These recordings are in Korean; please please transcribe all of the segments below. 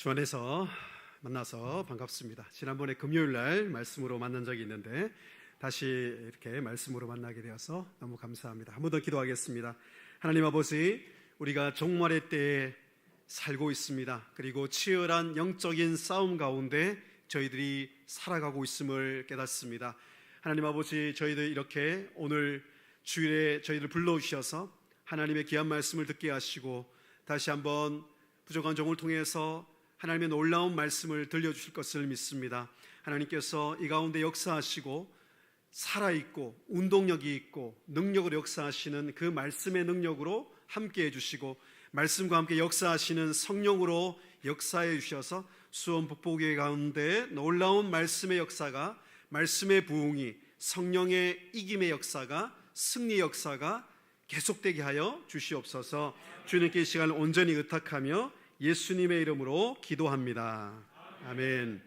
주 안에서 만나서 반갑습니다. 지난번에 금요일 날 말씀으로 만난 적이 있는데 다시 이렇게 말씀으로 만나게 되어서 너무 감사합니다. 한 번 더 기도하겠습니다. 하나님 아버지, 우리가 종말의 때에 살고 있습니다. 그리고 치열한 영적인 싸움 가운데 저희들이 살아가고 있음을 깨닫습니다. 하나님 아버지, 저희들 이렇게 오늘 주일에 저희들 불러주셔서 하나님의 귀한 말씀을 듣게 하시고 다시 한번 부족한 종을 통해서 하나님의 놀라운 말씀을 들려주실 것을 믿습니다. 하나님께서 이 가운데 역사하시고 살아있고 운동력이 있고 능력으로 역사하시는 그 말씀의 능력으로 함께해 주시고 말씀과 함께 역사하시는 성령으로 역사해 주셔서 수원 북부교회 가운데 놀라운 말씀의 역사가, 말씀의 부흥이, 성령의 이김의 역사가, 승리의 역사가 계속되게 하여 주시옵소서. 주님께 이 시간을 온전히 의탁하며 예수님의 이름으로 기도합니다. 아멘.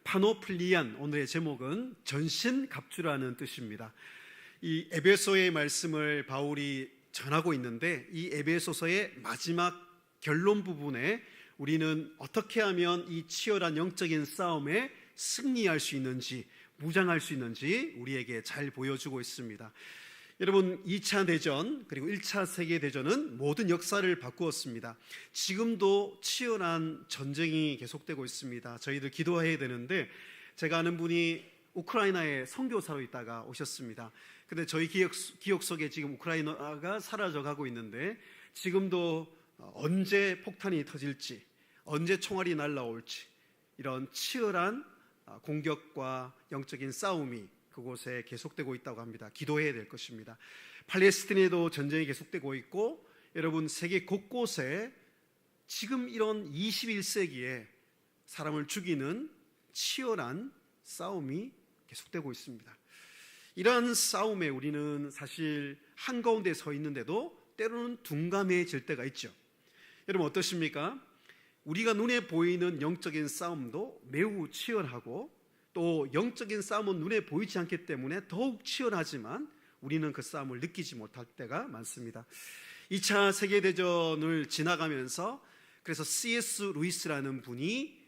파노플리안, 오늘의 제목은 전신갑주라는 뜻입니다. 이 에베소의 말씀을 바울이 전하고 있는데 이 에베소서의 마지막 결론 부분에 우리는 어떻게 하면 이 치열한 영적인 싸움에 승리할 수 있는지, 무장할 수 있는지 우리에게 잘 보여주고 있습니다. 여러분, 2차 대전 그리고 1차 세계대전은 모든 역사를 바꾸었습니다. 지금도 치열한 전쟁이 계속되고 있습니다. 저희들 기도해야 되는데 제가 아는 분이 우크라이나에 선교사로 있다가 오셨습니다. 근데 저희 기억 속에 지금 우크라이나가 사라져가고 있는데 지금도 언제 폭탄이 터질지, 언제 총알이 날라올지 이런 치열한 공격과 영적인 싸움이 그곳에 계속되고 있다고 합니다. 기도해야 될 것입니다. 팔레스틴에도 전쟁이 계속되고 있고 여러분, 세계 곳곳에 지금 이런 21세기에 사람을 죽이는 치열한 싸움이 계속되고 있습니다. 이러한 싸움에 우리는 사실 한가운데 서 있는데도 때로는 둔감해질 때가 있죠. 여러분 어떠십니까? 우리가 눈에 보이는 영적인 싸움도 매우 치열하고 또 영적인 싸움은 눈에 보이지 않기 때문에 더욱 치열하지만 우리는 그 싸움을 느끼지 못할 때가 많습니다. 2차 세계대전을 지나가면서 그래서 C.S. 루이스라는 분이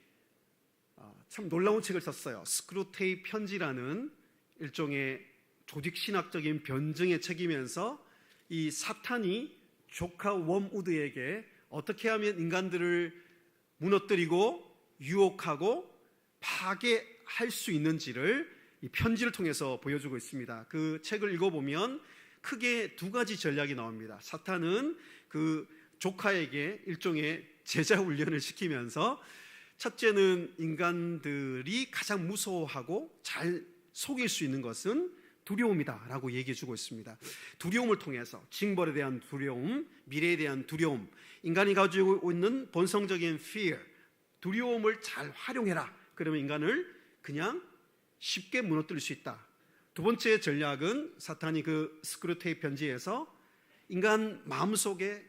참 놀라운 책을 썼어요. 스크루테이 편지라는 일종의 조직신학적인 변증의 책이면서 이 사탄이 조카 웜우드에게 어떻게 하면 인간들을 무너뜨리고 유혹하고 파괴할 수 있는지를 이 편지를 통해서 보여주고 있습니다. 그 책을 읽어보면 크게 두 가지 전략이 나옵니다. 사탄은 그 조카에게 일종의 제자 훈련을 시키면서 첫째는 인간들이 가장 무서워하고 잘 속일 수 있는 것은 두려움이다 라고 얘기해 주고 있습니다. 두려움을 통해서 징벌에 대한 두려움, 미래에 대한 두려움, 인간이 가지고 있는 본성적인 fear, 두려움을 잘 활용해라. 그러면 인간을 그냥 쉽게 무너뜨릴 수 있다. 두 번째 전략은 사탄이 그 스크루테이 편지에서 인간 마음속에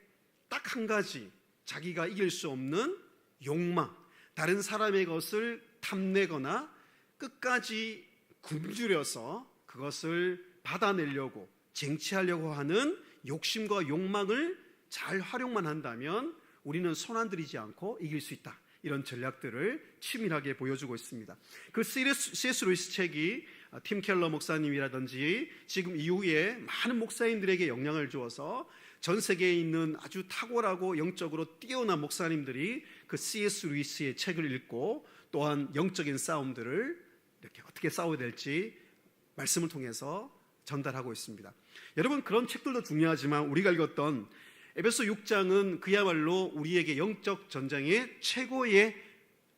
딱 한 가지 자기가 이길 수 없는 욕망, 다른 사람의 것을 탐내거나 끝까지 굶주려서 그것을 받아내려고 쟁취하려고 하는 욕심과 욕망을 잘 활용만 한다면 우리는 손 안 들이지 않고 이길 수 있다. 이런 전략들을 치밀하게 보여주고 있습니다. 그 C.S. 루이스 책이 팀 켈러 목사님이라든지 지금 이후에 많은 목사님들에게 영향을 주어서 전 세계에 있는 아주 탁월하고 영적으로 뛰어난 목사님들이 그 C.S. 루이스의 책을 읽고 또한 영적인 싸움들을 이렇게 어떻게 싸워야 될지 말씀을 통해서 전달하고 있습니다. 여러분, 그런 책들도 중요하지만 우리가 읽었던 에베소 6장은 그야말로 우리에게 영적 전쟁의 최고의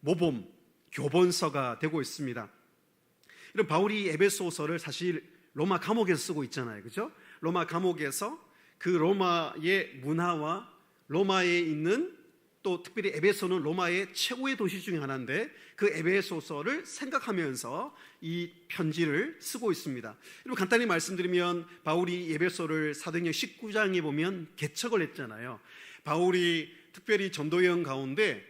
모범, 교본서가 되고 있습니다. 이런 바울이 에베소서를 사실 로마 감옥에서 쓰고 있잖아요. 그죠? 로마 감옥에서 그 로마의 문화와 로마에 있는 또 특별히 에베소는 로마의 최고의 도시 중에 하나인데 그 에베소서를 생각하면서 이 편지를 쓰고 있습니다. 여러분 간단히 말씀드리면 바울이 에베소를 사도행전 19장에 보면 개척을 했잖아요. 바울이 특별히 전도여행 가운데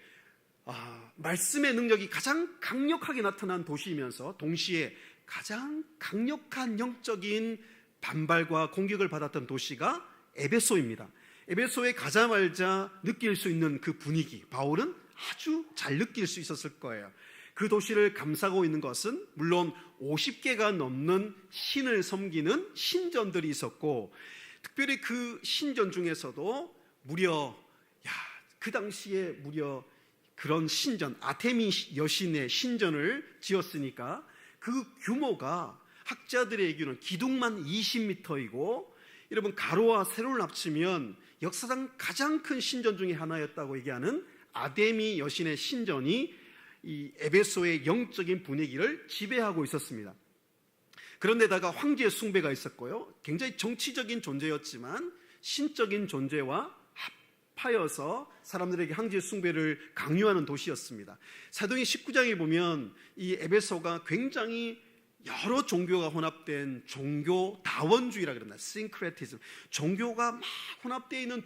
말씀의 능력이 가장 강력하게 나타난 도시이면서 동시에 가장 강력한 영적인 반발과 공격을 받았던 도시가 에베소입니다. 에베소에 가자마자 느낄 수 있는 그 분위기, 바울은 아주 잘 느낄 수 있었을 거예요. 그 도시를 감싸고 있는 것은 물론 50개가 넘는 신을 섬기는 신전들이 있었고, 특별히 그 신전 중에서도 무려 그 당시에 무려 그런 신전, 아테미 여신의 신전을 지었으니까 그 규모가 학자들의 얘기는 기둥만 20m이고, 여러분 가로와 세로를 합치면 역사상 가장 큰 신전 중에 하나였다고 얘기하는 아테미 여신의 신전이 이 에베소의 영적인 분위기를 지배하고 있었습니다. 그런데다가 황제의 숭배가 있었고요, 굉장히 정치적인 존재였지만 신적인 존재와 합하여서 사람들에게 황제의 숭배를 강요하는 도시였습니다. 사도행전 19장에 보면 이 에베소가 굉장히 여러 종교가 혼합된 종교 다원주의라 그럽니다. 싱크레티즘, 종교가 막 혼합되어 있는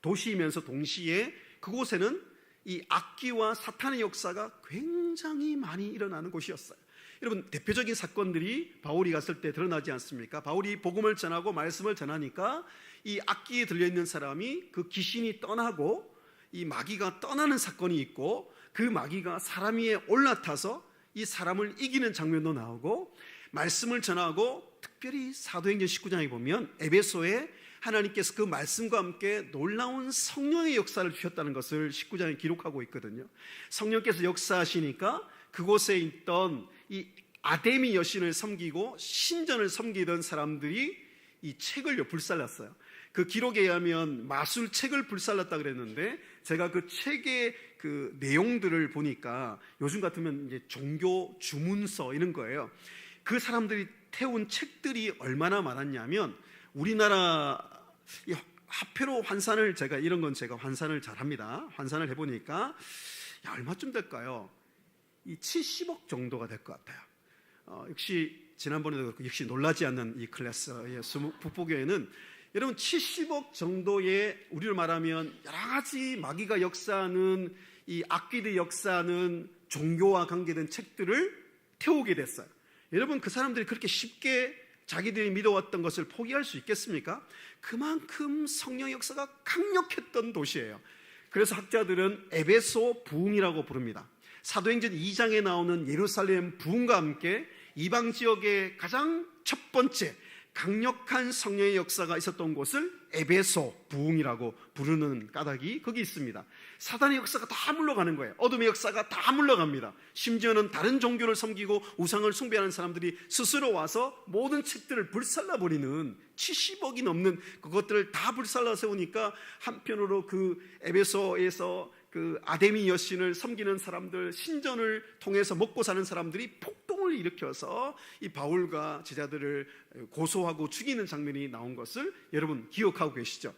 도시이면서 동시에 그곳에는 이 악기와 사탄의 역사가 굉장히 많이 일어나는 곳이었어요. 여러분, 대표적인 사건들이 바울이 갔을 때 드러나지 않습니까? 바울이 복음을 전하고 말씀을 전하니까 이 악기에 들려있는 사람이 그 귀신이 떠나고 이 마귀가 떠나는 사건이 있고, 그 마귀가 사람 위에 올라타서 이 사람을 이기는 장면도 나오고, 말씀을 전하고, 특별히 사도행전 19장에 보면 에베소에 하나님께서 그 말씀과 함께 놀라운 성령의 역사를 주셨다는 것을 19장에 기록하고 있거든요. 성령께서 역사하시니까 그곳에 있던 이 아데미 여신을 섬기고 신전을 섬기던 사람들이 이 책을요 불살랐어요. 그 기록에 의하면 마술책을 불살랐다 그랬는데, 제가 그 책의 그 내용들을 보니까 요즘 같으면 이제 종교 주문서 이런 거예요. 그 사람들이 태운 책들이 얼마나 많았냐면, 우리나라 화폐로 환산을, 제가 이런 건 제가 환산을 잘합니다. 환산을 해보니까 얼마쯤 될까요? 이 70억 정도가 될 것 같아요. 역시 지난번에도 그렇고 역시 놀라지 않는 이 클래스의 북부교회는 여러분 70억 정도의, 우리로 말하면 여러 가지 마귀가 역사하는 이 악기들이 역사하는 종교와 관계된 책들을 태우게 됐어요. 여러분, 그 사람들이 그렇게 쉽게 자기들이 믿어왔던 것을 포기할 수 있겠습니까? 그만큼 성령 역사가 강력했던 도시예요. 그래서 학자들은 에베소 부흥이라고 부릅니다. 사도행전 2장에 나오는 예루살렘 부흥과 함께 이방 지역의 가장 첫 번째 강력한 성령의 역사가 있었던 곳을 에베소 부흥이라고 부르는 까닭이 거기 있습니다. 사단의 역사가 다 물러가는 거예요. 어둠의 역사가 다 물러갑니다. 심지어는 다른 종교를 섬기고 우상을 숭배하는 사람들이 스스로 와서 모든 책들을 불살라버리는 70억이 넘는 그것들을 다 불살라 세우니까, 한편으로 그 에베소에서 그 아데미 여신을 섬기는 사람들, 신전을 통해서 먹고 사는 사람들이 폭동을 일으켜서 이 바울과 제자들을 고소하고 죽이는 장면이 나온 것을 여러분 기억하고 계시죠?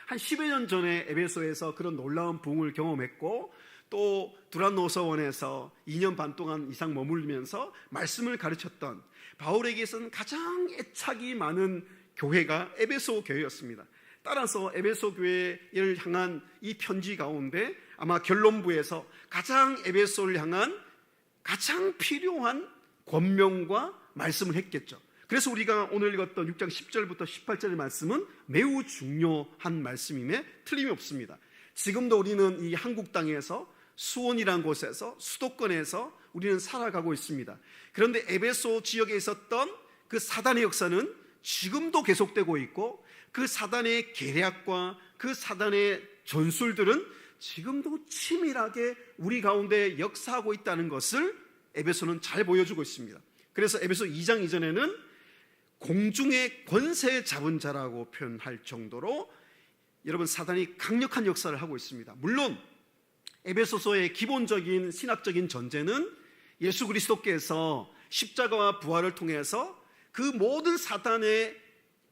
한 10여 년 전에 에베소에서 그런 놀라운 부흥을 경험했고, 또 두란노서원에서 2년 반 동안 이상 머물면서 말씀을 가르쳤던 바울에게서는 가장 애착이 많은 교회가 에베소 교회였습니다. 따라서 에베소 교회를 향한 이 편지 가운데 아마 결론부에서 가장 에베소를 향한 가장 필요한 권명과 말씀을 했겠죠. 그래서 우리가 오늘 읽었던 6장 10절부터 18절의 말씀은 매우 중요한 말씀임에 틀림이 없습니다. 지금도 우리는 이 한국 땅에서 수원이라는 곳에서, 수도권에서 우리는 살아가고 있습니다. 그런데 에베소 지역에 있었던 그 사단의 역사는 지금도 계속되고 있고, 그 사단의 계략과 그 사단의 전술들은 지금도 치밀하게 우리 가운데 역사하고 있다는 것을 에베소는 잘 보여주고 있습니다. 그래서 에베소 2장 이전에는 공중의 권세 잡은 자라고 표현할 정도로 여러분 사단이 강력한 역사를 하고 있습니다. 물론 에베소서의 기본적인 신학적인 전제는 예수 그리스도께서 십자가와 부활을 통해서 그 모든 사단의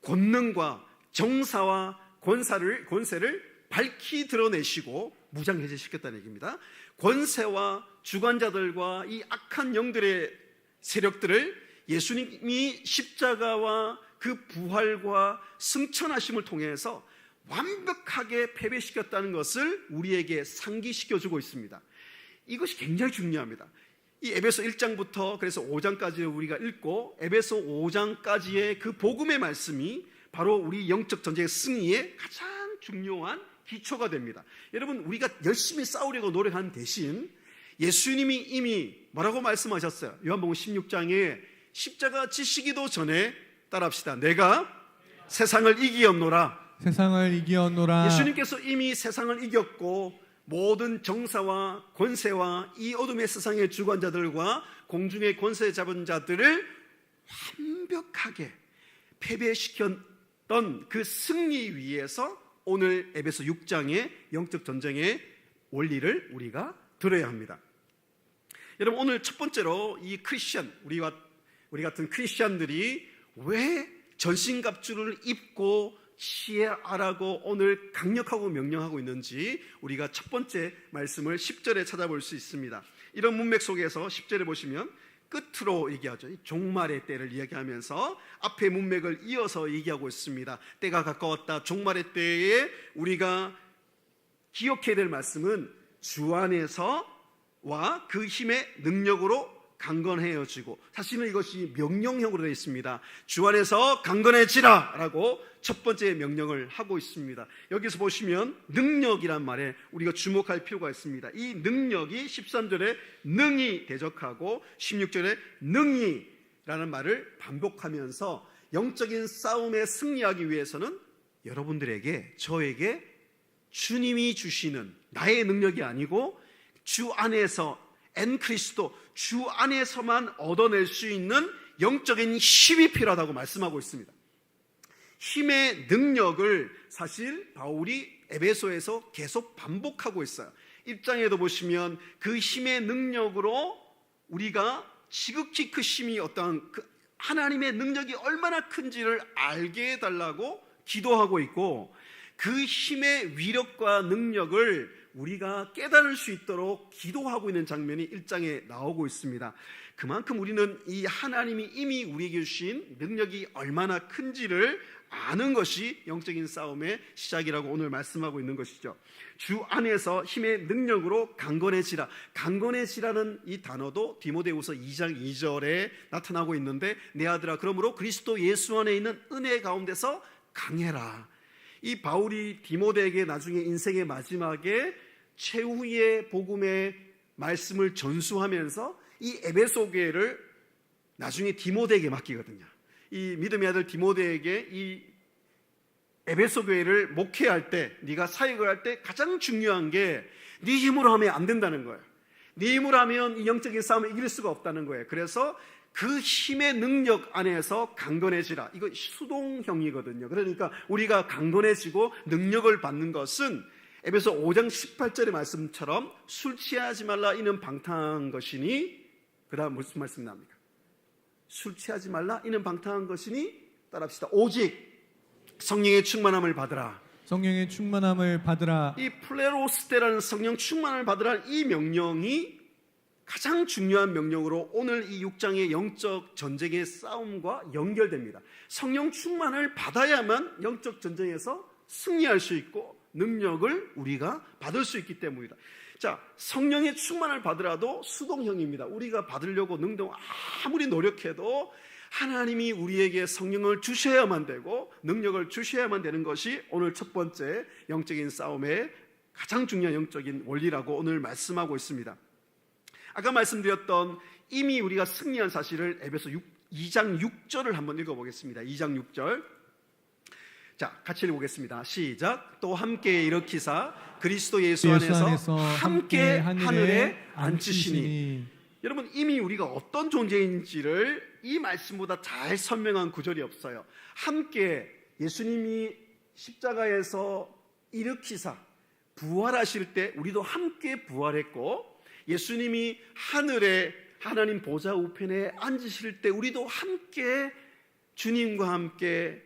권능과 정사와 권세를 밝히 드러내시고 무장해제시켰다는 얘기입니다. 권세와 주관자들과 이 악한 영들의 세력들을 예수님이 십자가와 그 부활과 승천하심을 통해서 완벽하게 패배시켰다는 것을 우리에게 상기시켜주고 있습니다. 이것이 굉장히 중요합니다. 이 에베소 1장부터 그래서 5장까지 우리가 읽고, 에베소 5장까지의 그 복음의 말씀이 바로 우리 영적 전쟁의 승리의 가장 중요한 기초가 됩니다. 여러분, 우리가 열심히 싸우려고 노력하는 대신 예수님이 이미 뭐라고 말씀하셨어요? 요한복음 16장에 십자가 지시기도 전에 따라합시다. 내가 세상을 이기었노라. 세상을 이기었노라. 예수님께서 이미 세상을 이겼고 모든 정사와 권세와 이 어둠의 세상의 주관자들과 공중의 권세 잡은 자들을 완벽하게 패배시켰던 그 승리 위에서 오늘 에베소 6장의 영적 전쟁의 원리를 우리가 들어야 합니다. 여러분, 오늘 첫 번째로 이 크리스천, 우리 같은 크리스천들이 왜 전신갑주를 입고 취하라고 오늘 강력하고 명령하고 있는지 우리가 첫 번째 말씀을 10절에 찾아볼 수 있습니다. 이런 문맥 속에서 10절에 보시면 끝으로 얘기하죠. 종말의 때를 이야기하면서 앞에 문맥을 이어서 얘기하고 있습니다. 때가 가까웠다. 종말의 때에 우리가 기억해야 될 말씀은 주 안에서와 그 힘의 능력으로 강건해지고, 사실은 이것이 명령형으로 되어 있습니다. 주 안에서 강건해지라 라고 첫 번째 명령을 하고 있습니다. 여기서 보시면 능력이란 말에 우리가 주목할 필요가 있습니다. 이 능력이 13절에 능히 대적하고 16절에 능히라는 말을 반복하면서 영적인 싸움에 승리하기 위해서는 여러분들에게, 저에게 주님이 주시는 나의 능력이 아니고 주 안에서 그리스도, 주 안에서만 얻어낼 수 있는 영적인 힘이 필요하다고 말씀하고 있습니다. 힘의 능력을 사실 바울이 에베소에서 계속 반복하고 있어요. 1장에도 보시면 그 힘의 능력으로 우리가 지극히 그 힘이 어떠한 그 하나님의 능력이 얼마나 큰지를 알게 해달라고 기도하고 있고, 그 힘의 위력과 능력을 우리가 깨달을 수 있도록 기도하고 있는 장면이 1장에 나오고 있습니다. 그만큼 우리는 이 하나님이 이미 우리에게 주신 능력이 얼마나 큰지를 아는 것이 영적인 싸움의 시작이라고 오늘 말씀하고 있는 것이죠. 주 안에서 힘의 능력으로 강건해지라. 강건해지라는 이 단어도 디모데후서 2장 2절에 나타나고 있는데, 내 아들아 그러므로 그리스도 예수 안에 있는 은혜 가운데서 강해라. 이 바울이 디모데에게 나중에 인생의 마지막에 최후의 복음의 말씀을 전수하면서 이 에베소 교회를 나중에 디모데에게 맡기거든요. 이 믿음의 아들 디모데에게 이 에베소 교회를 목회할 때, 네가 사역을 할 때 가장 중요한 게 네 힘으로 하면 안 된다는 거예요. 네 힘으로 하면 이 영적인 싸움을 이길 수가 없다는 거예요. 그래서 그 힘의 능력 안에서 강건해지라. 이거 수동형이거든요. 그러니까 우리가 강건해지고 능력을 받는 것은 에베소 5장 18절의 말씀처럼 술 취하지 말라 이는 방탕한 것이니, 그 다음 무슨 말씀 나옵니까? 술 취하지 말라 이는 방탕한 것이니, 따라합시다. 오직 성령의 충만함을 받으라. 성령의 충만함을 받으라. 이 플레로스테라는 성령 충만함을 받으라, 이 명령이 가장 중요한 명령으로 오늘 이 6장의 영적 전쟁의 싸움과 연결됩니다. 성령 충만을 받아야만 영적 전쟁에서 승리할 수 있고 능력을 우리가 받을 수 있기 때문이다. 자, 성령의 충만을 받으라도 수동형입니다. 우리가 받으려고 아무리 노력해도 하나님이 우리에게 성령을 주셔야만 되고 능력을 주셔야만 되는 것이 오늘 첫 번째 영적인 싸움의 가장 중요한 영적인 원리라고 오늘 말씀하고 있습니다. 아까 말씀드렸던 이미 우리가 승리한 사실을 에베소 2장 6절을 한번 읽어보겠습니다. 2장 6절. 자, 같이 읽어보겠습니다. 시작. 또 함께 일으키사 그리스도 예수 안에서 함께 하늘에 앉히시니. 여러분, 이미 우리가 어떤 존재인지를 이 말씀보다 잘 설명한 구절이 없어요. 함께 예수님이 십자가에서 일으키사 부활하실 때 우리도 함께 부활했고, 예수님이 하늘에 하나님 보좌 우편에 앉으실 때 우리도 함께 주님과 함께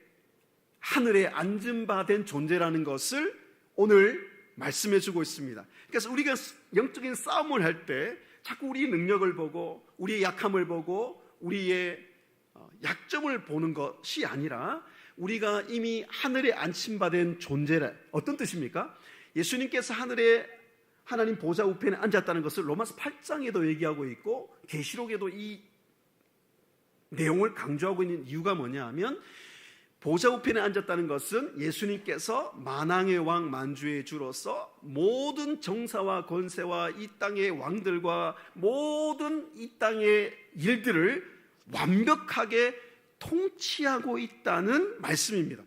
하늘에 앉은 바 된 존재라는 것을 오늘 말씀해 주고 있습니다. 그래서 우리가 영적인 싸움을 할 때 자꾸 우리의 능력을 보고 우리의 약함을 보고 우리의 약점을 보는 것이 아니라 우리가 이미 하늘에 앉힌 바 된 존재라. 어떤 뜻입니까? 예수님께서 하늘에 하나님 보좌 우편에 앉았다는 것을 로마서 8장에도 얘기하고 있고 계시록에도 이 내용을 강조하고 있는 이유가 뭐냐 하면, 보좌 우편에 앉았다는 것은 예수님께서 만왕의 왕 만주의 주로서 모든 정사와 권세와 이 땅의 왕들과 모든 이 땅의 일들을 완벽하게 통치하고 있다는 말씀입니다.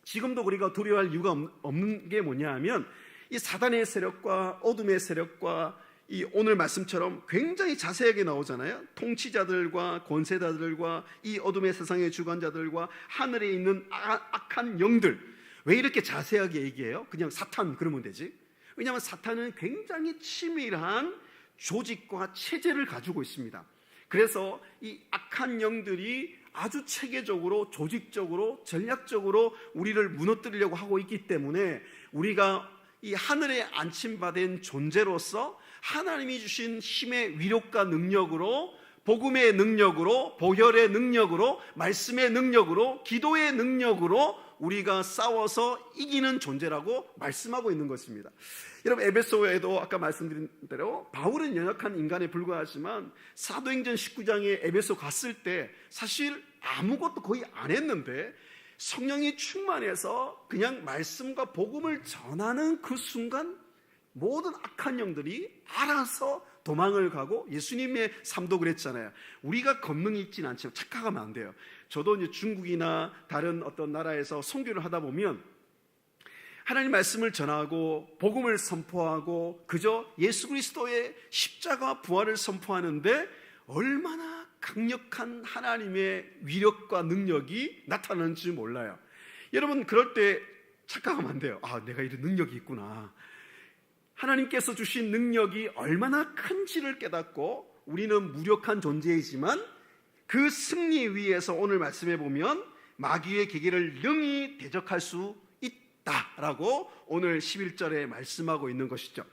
지금도 우리가 두려워할 이유가 없는 게 뭐냐 하면 이 사단의 세력과 어둠의 세력과 이 오늘 말씀처럼 굉장히 자세하게 나오잖아요. 통치자들과 권세자들과 이 어둠의 세상의 주관자들과 하늘에 있는 악한 영들. 왜 이렇게 자세하게 얘기해요? 그냥 사탄 그러면 되지. 왜냐하면 사탄은 굉장히 치밀한 조직과 체제를 가지고 있습니다. 그래서 이 악한 영들이 아주 체계적으로 조직적으로 전략적으로 우리를 무너뜨리려고 하고 있기 때문에 우리가 이 하늘에 안침받은 존재로서 하나님이 주신 힘의 위력과 능력으로, 복음의 능력으로, 보혈의 능력으로, 말씀의 능력으로, 기도의 능력으로 우리가 싸워서 이기는 존재라고 말씀하고 있는 것입니다. 여러분, 에베소에도 아까 말씀드린 대로 바울은 연약한 인간에 불과하지만 사도행전 19장에 에베소 갔을 때 사실 아무것도 거의 안 했는데 성령이 충만해서 그냥 말씀과 복음을 전하는 그 순간 모든 악한 영들이 알아서 도망을 가고, 예수님의 삶도 그랬잖아요. 우리가 권능이 있지는 않지만 착각하면 안 돼요. 저도 이제 중국이나 다른 어떤 나라에서 선교를 하다 보면 하나님 말씀을 전하고 복음을 선포하고 그저 예수 그리스도의 십자가 부활을 선포하는데 얼마나 강력한 하나님의 위력과 능력이 나타나는지 몰라요. 여러분, 그럴 때 착각하면 안 돼요. 아, 내가 이런 능력이 있구나. 하나님께서 주신 능력이 얼마나 큰지를 깨닫고 우리는 무력한 존재이지만 그 승리 위에서 오늘 말씀해 보면 마귀의 계계를 능히 대적할 수 있다라고 오늘 11절에 말씀하고 있는 것이죠.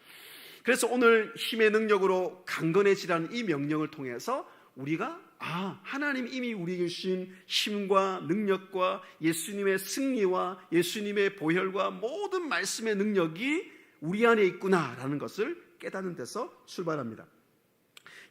그래서 오늘 힘의 능력으로 강건해지라는 이 명령을 통해서 우리가 하나님 이미 우리에게 주신 힘과 능력과 예수님의 승리와 예수님의 보혈과 모든 말씀의 능력이 우리 안에 있구나라는 것을 깨닫는 데서 출발합니다.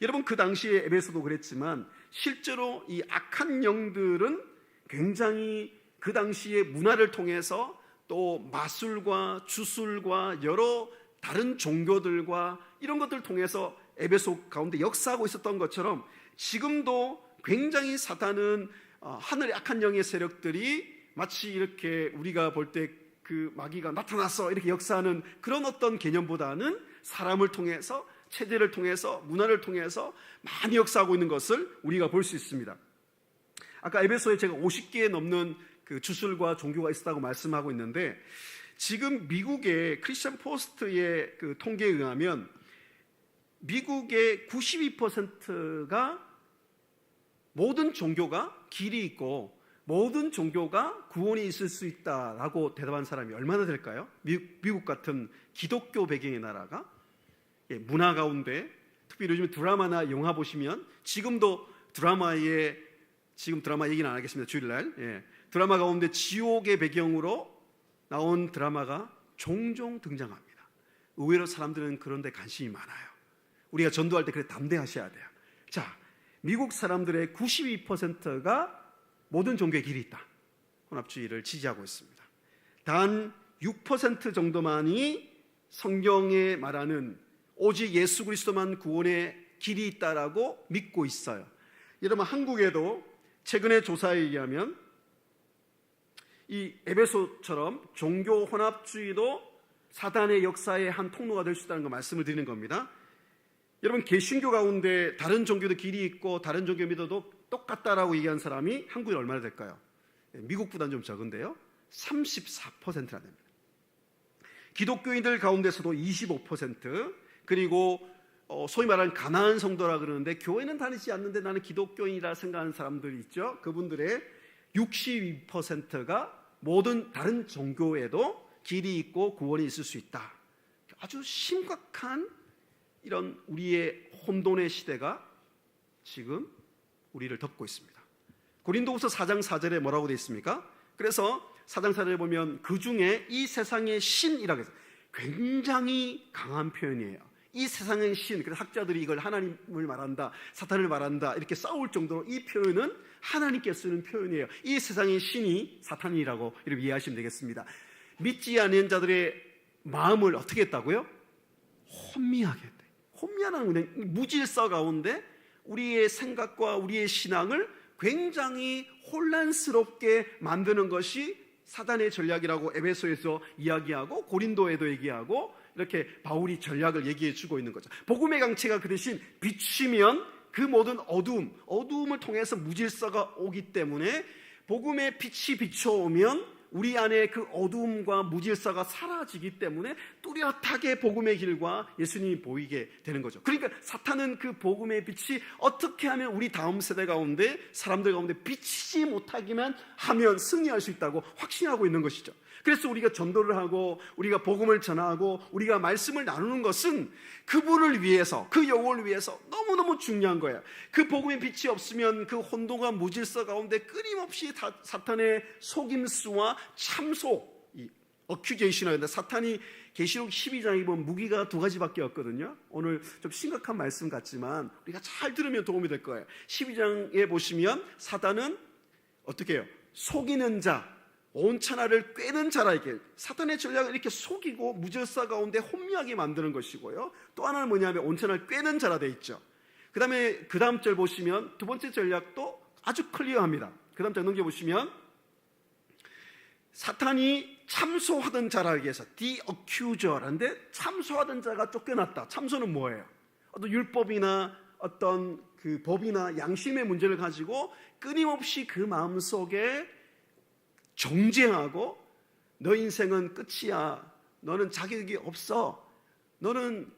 여러분, 그 당시에 에베소도 그랬지만 실제로 이 악한 영들은 굉장히 그 당시의 문화를 통해서 또 마술과 주술과 여러 다른 종교들과 이런 것들을 통해서 에베소 가운데 역사하고 있었던 것처럼 지금도 굉장히 사탄은 하늘의 악한 영의 세력들이 마치 이렇게 우리가 볼 때 그 마귀가 나타났어 이렇게 역사하는 그런 어떤 개념보다는 사람을 통해서, 체제를 통해서, 문화를 통해서 많이 역사하고 있는 것을 우리가 볼 수 있습니다. 아까 에베소에 제가 50개에 넘는 그 주술과 종교가 있었다고 말씀하고 있는데 지금 미국의 크리스천 포스트의 그 통계에 의하면 미국의 92%가 모든 종교가 길이 있고 모든 종교가 구원이 있을 수 있다라고 대답한 사람이 얼마나 될까요? 미국 같은 기독교 배경의 나라가 문화 가운데, 특별히 요즘 드라마나 영화 보시면 지금도 지금 드라마 얘기는 안 하겠습니다. 주일날 드라마 가운데 지옥의 배경으로 나온 드라마가 종종 등장합니다. 의외로 사람들은 그런 데 관심이 많아요. 우리가 전도할 때 그래 담대하셔야 돼요. 자, 미국 사람들의 92%가 모든 종교의 길이 있다, 혼합주의를 지지하고 있습니다. 단 6% 정도만이 성경에 말하는 오직 예수 그리스도만 구원의 길이 있다라고 믿고 있어요. 여러분, 한국에도 최근의 조사에 의하면 이 에베소처럼 종교 혼합주의도 사단의 역사의 한 통로가 될 수 있다는 거 말씀을 드리는 겁니다. 여러분, 개신교 가운데 다른 종교도 길이 있고 다른 종교 믿어도 똑같다라고 얘기한 사람이 한국에 얼마나 될까요? 미국보다는 좀 적은데요, 34%나 됩니다. 기독교인들 가운데서도 25%, 그리고 소위 말하는 가난한 성도라 그러는데 교회는 다니지 않는데 나는 기독교인이라 생각하는 사람들이 있죠. 그분들의 62%가 모든 다른 종교에도 길이 있고 구원이 있을 수 있다. 아주 심각한 이런 우리의 혼돈의 시대가 지금 우리를 덮고 있습니다. 고린도후서 4장 4절에 뭐라고 되어 있습니까? 그래서 4장 4절에 보면 그 중에 이 세상의 신이라고 해서 굉장히 강한 표현이에요. 이 세상의 신, 그래서 학자들이 이걸 하나님을 말한다, 사탄을 말한다 이렇게 싸울 정도로 이 표현은 하나님께 쓰는 표현이에요. 이 세상의 신이 사탄이라고 이렇게 이해하시면 되겠습니다. 믿지 않는 자들의 마음을 어떻게 했다고요? 혼미하게 했대. 혼미하다는 건 무질서 가운데 우리의 생각과 우리의 신앙을 굉장히 혼란스럽게 만드는 것이 사단의 전략이라고 에베소에서 이야기하고 고린도에도 얘기하고 이렇게 바울이 전략을 얘기해 주고 있는 거죠. 복음의 강체가 그 대신 비추면 그 모든 어두움을 통해서 무질서가 오기 때문에 복음의 빛이 비춰오면 우리 안에 그 어두움과 무질서가 사라지기 때문에 뚜렷하게 복음의 길과 예수님이 보이게 되는 거죠. 그러니까 사탄은 그 복음의 빛이 어떻게 하면 우리 다음 세대 가운데 사람들 가운데 비치지 못하기만 하면 승리할 수 있다고 확신하고 있는 것이죠. 그래서 우리가 전도를 하고 우리가 복음을 전하고 우리가 말씀을 나누는 것은 그분을 위해서, 그 영혼을 위해서 너무너무 중요한 거예요. 그 복음의 빛이 없으면 그 혼돈과 무질서 가운데 끊임없이 사탄의 속임수와 참소, 어큐제이션인데 사탄이 계시록 12장에 보면 무기가 두 가지밖에 없거든요. 오늘 좀 심각한 말씀 같지만 우리가 잘 들으면 도움이 될 거예요. 12장에 보시면 사탄은 어떻게 해요? 속이는 자, 온 천하를 꿰는 자라. 이렇게 사탄의 전략을 이렇게 속이고 무질서 가운데 혼미하게 만드는 것이고요. 또 하나는 뭐냐면 온 천하를 꿰는 자라 돼 있죠. 그 다음 절 보시면 두 번째 전략도 아주 클리어합니다. 그 다음 절 넘겨보시면 사탄이 참소하던 자라기 위해서 the accuser인데 참소하던 자가 쫓겨났다. 참소는 뭐예요? 어떤 율법이나 어떤 그 법이나 양심의 문제를 가지고 끊임없이 그 마음속에 정죄하고 너 인생은 끝이야, 너는 자격이 없어, 너는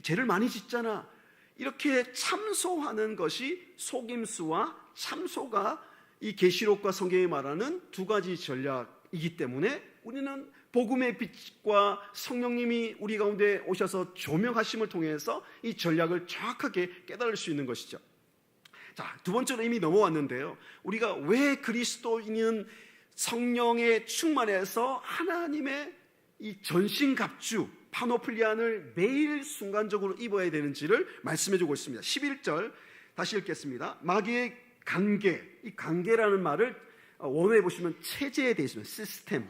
죄를 많이 짓잖아, 이렇게 참소하는 것이 속임수와 참소가 이 계시록과 성경이 말하는 두 가지 전략이기 때문에 우리는 복음의 빛과 성령님이 우리 가운데 오셔서 조명하심을 통해서 이 전략을 정확하게 깨달을 수 있는 것이죠. 자, 두 번째로 이미 넘어왔는데요, 우리가 왜 그리스도인은 성령의 충만해서 하나님의 이 전신갑주 파노플리안을 매일 순간적으로 입어야 되는지를 말씀해주고 있습니다. 11절 다시 읽겠습니다. 마귀의 관계, 이 관계라는 말을 원어에 보시면 체제에 되어 있습니다. 시스템,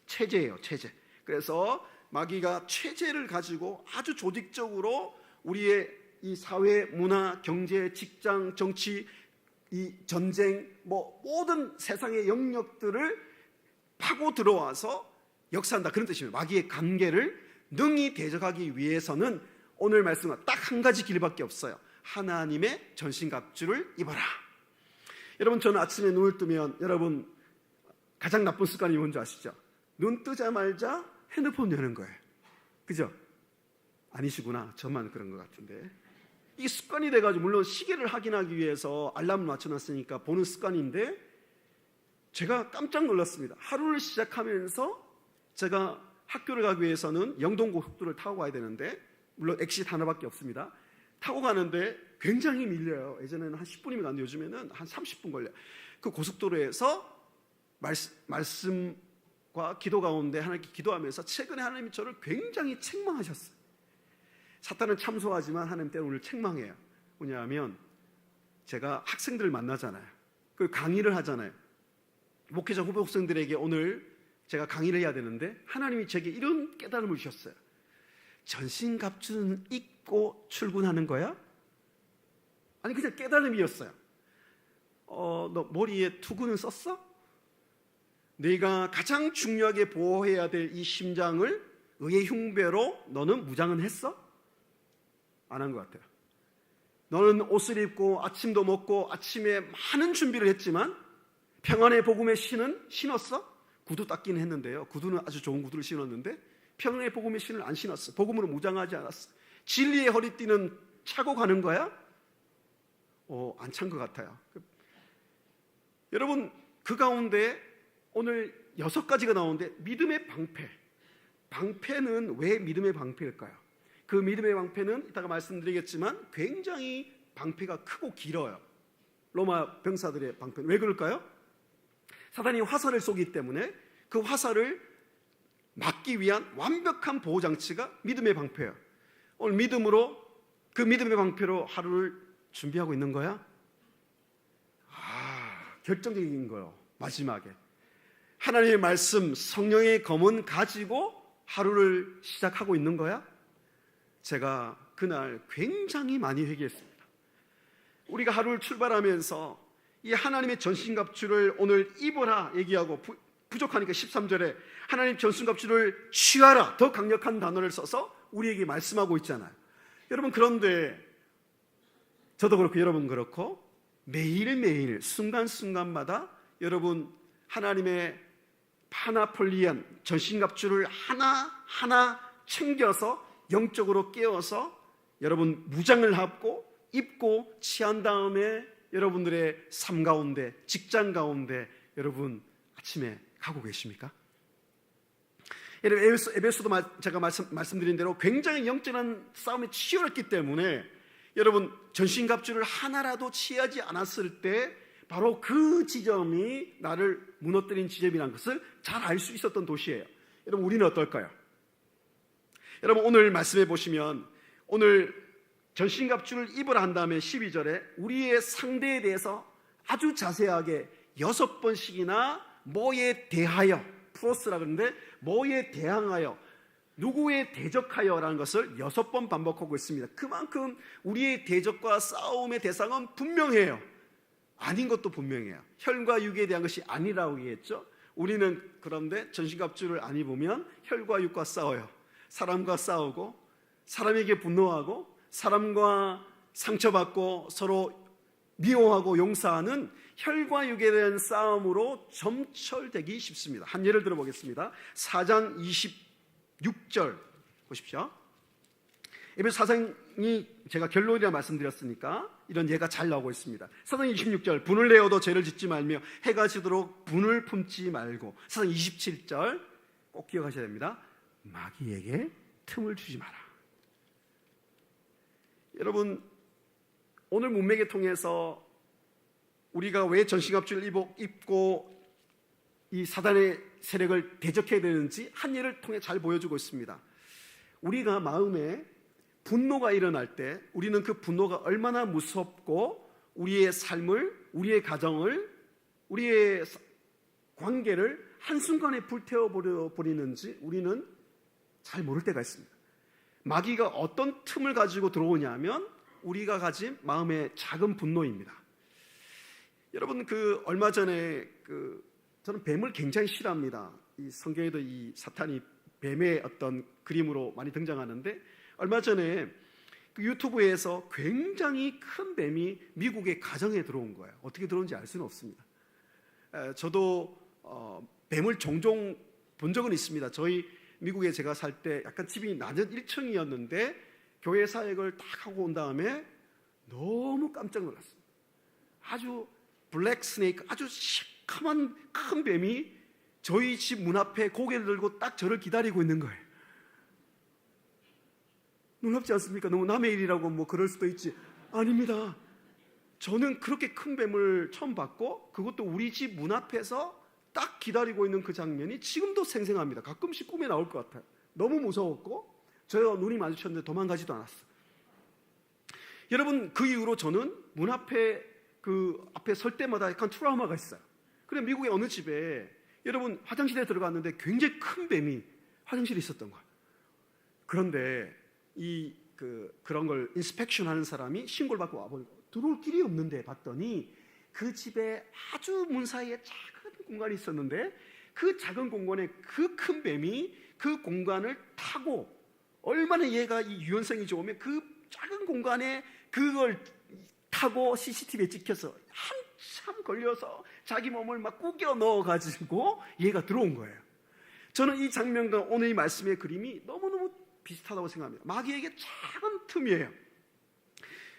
체제예요, 체제. 그래서 마귀가 체제를 가지고 아주 조직적으로 우리의 이 사회, 문화, 경제, 직장, 정치, 이 전쟁, 모든 세상의 영역들을 파고 들어와서 역사한다, 그런 뜻입니다. 마귀의 관계를 능히 대적하기 위해서는 오늘 말씀은 딱 한 가지 길밖에 없어요. 하나님의 전신갑주를 입어라. 여러분, 저는 아침에 눈을 뜨면 여러분 가장 나쁜 습관이 뭔지 아시죠? 눈 뜨자마자 핸드폰 여는 거예요. 그죠? 아니시구나, 저만 그런 것 같은데. 이 습관이 돼가지고, 물론 시계를 확인하기 위해서 알람을 맞춰놨으니까 보는 습관인데, 제가 깜짝 놀랐습니다. 하루를 시작하면서 제가 학교를 가기 위해서는 영동고속도로를 타고 가야 되는데, 물론 엑싯 하나밖에 없습니다. 타고 가는데 굉장히 밀려요. 예전에는 한 10분이면 갔는데 요즘에는 한 30분 걸려요. 그 고속도로에서 말씀과 기도 가운데 하나님께 기도하면서 최근에 하나님이 저를 굉장히 책망하셨어요. 사탄은 참소하지만 하나님 때는 오늘 책망해요. 뭐냐면 제가 학생들을 만나잖아요. 그 강의를 하잖아요. 목회자 후배 학생들에게 오늘 제가 강의를 해야 되는데 하나님이 제게 이런 깨달음을 주셨어요. 전신갑주는 입고 출근하는 거야? 아니, 그냥 깨달음이었어요. 너 머리에 투구는 썼어? 네가 가장 중요하게 보호해야 될 이 심장을 의의 흉배로 너는 무장은 했어? 안 한 것 같아요. 너는 옷을 입고 아침도 먹고 아침에 많은 준비를 했지만 평안의 복음의 신은 신었어? 구두 닦기는 했는데요, 구두는 아주 좋은 구두를 신었는데 평안의 복음의 신을 안 신었어. 복음으로 무장하지 않았어. 진리의 허리띠는 차고 가는 거야? 안 찬 것 같아요. 여러분, 그 가운데 오늘 6가지가 나오는데 믿음의 방패. 방패는 왜 믿음의 방패일까요? 그 믿음의 방패는 이따가 말씀드리겠지만 굉장히 방패가 크고 길어요. 로마 병사들의 방패는 왜 그럴까요? 사단이 화살을 쏘기 때문에 그 화살을 막기 위한 완벽한 보호장치가 믿음의 방패예요. 오늘 믿음으로, 그 믿음의 방패로 하루를 준비하고 있는 거야? 결정적인 거예요. 마지막에 하나님의 말씀, 성령의 검은 가지고 하루를 시작하고 있는 거야? 제가 그날 굉장히 많이 회개했습니다. 우리가 하루를 출발하면서 이 하나님의 전신갑주를 오늘 입어라 얘기하고 부족하니까 13절에 하나님 전신갑주를 취하라, 더 강력한 단어를 써서 우리에게 말씀하고 있잖아요. 여러분, 그런데 저도 그렇고 여러분 그렇고 매일매일 순간순간마다 여러분 하나님의 파나폴리안 전신갑주를 하나하나 챙겨서 영적으로 깨워서 여러분 무장을 하고 입고 취한 다음에 여러분들의 삶 가운데, 직장 가운데 여러분 아침에 가고 계십니까? 여러분, 에베소도 제가 말씀드린 대로 굉장히 영적인 싸움에 치열했기 때문에 여러분 전신갑주를 하나라도 취하지 않았을 때 바로 그 지점이 나를 무너뜨린 지점이라는 것을 잘 알 수 있었던 도시예요. 여러분, 우리는 어떨까요? 여러분, 오늘 말씀해 보시면 오늘 전신갑주를 입으라 한 다음에 12절에 우리의 상대에 대해서 아주 자세하게 6번씩이나 뭐에 대하여, 프로스라 그러는데 뭐에 대항하여, 누구에 대적하여라는 것을 6번 반복하고 있습니다. 그만큼 우리의 대적과 싸움의 대상은 분명해요. 아닌 것도 분명해요. 혈과 육에 대한 것이 아니라고 얘기했죠. 우리는 그런데 전신갑주를 안 입으면 혈과 육과 싸워요. 사람과 싸우고 사람에게 분노하고 사람과 상처받고 서로 미워하고 용서하는 혈과 육에 대한 싸움으로 점철되기 쉽습니다. 한 예를 들어보겠습니다. 4장 26절 보십시오. 에베소 4장이 제가 결론이라 말씀드렸으니까 이런 예가 잘 나오고 있습니다. 4장 26절 분을 내어도 죄를 짓지 말며 해가 지도록 분을 품지 말고. 4장 27절 꼭 기억하셔야 됩니다. 마귀에게 틈을 주지 마라. 여러분, 오늘 문맥을 통해서 우리가 왜 전신갑주를 입고 이 사단의 세력을 대적해야 되는지 한 예를 통해 잘 보여주고 있습니다. 우리가 마음에 분노가 일어날 때 우리는 그 분노가 얼마나 무섭고 우리의 삶을, 우리의 가정을, 우리의 관계를 한순간에 불태워버리는지 우리는 잘 모를 때가 있습니다. 마귀가 어떤 틈을 가지고 들어오냐면 우리가 가진 마음의 작은 분노입니다. 여러분, 얼마 전에 저는 뱀을 굉장히 싫어합니다. 이 성경에도 이 사탄이 뱀의 어떤 그림으로 많이 등장하는데 얼마 전에 유튜브에서 굉장히 큰 뱀이 미국의 가정에 들어온 거예요. 어떻게 들어온지 알 수는 없습니다. 저도 뱀을 종종 본 적은 있습니다. 저희 미국에 제가 살 때 약간 집이 낮은 1층이었는데 교회 사역을 딱 하고 온 다음에 너무 깜짝 놀랐습니다. 아주 블랙 스네이크, 아주 시커먼 큰 뱀이 저희 집 문 앞에 고개를 들고 딱 저를 기다리고 있는 거예요. 놀랍지 않습니까? 너무 남의 일이라고 뭐 그럴 수도 있지. 아닙니다. 저는 그렇게 큰 뱀을 처음 봤고 그것도 우리 집 문 앞에서 딱 기다리고 있는 그 장면이 지금도 생생합니다. 가끔씩 꿈에 나올 것 같아요. 너무 무서웠고 저와 눈이 마주쳤는데 도망가지도 않았어요. 여러분, 그 이후로 저는 문 앞에 앞에 설 때마다 약간 트라우마가 있어요. 그래, 미국의 어느 집에 여러분 화장실에 들어갔는데 굉장히 큰 뱀이 화장실에 있었던 거예요. 그런데 그런 걸 인스펙션 하는 사람이 신고를 받고 와보니까 들어올 길이 없는데 봤더니 그 집에 아주 문 사이에 작은 공간이 있었는데 그 작은 공간에 그 큰 뱀이 그 공간을 타고 얼마나 얘가 이 유연성이 좋으면 그 작은 공간에 그걸 타고 CCTV에 찍혀서 한참 걸려서 자기 몸을 막 구겨 넣어가지고 얘가 들어온 거예요. 저는 이 장면과 오늘 이 말씀의 그림이 너무너무 비슷하다고 생각합니다. 마귀에게 작은 틈이에요.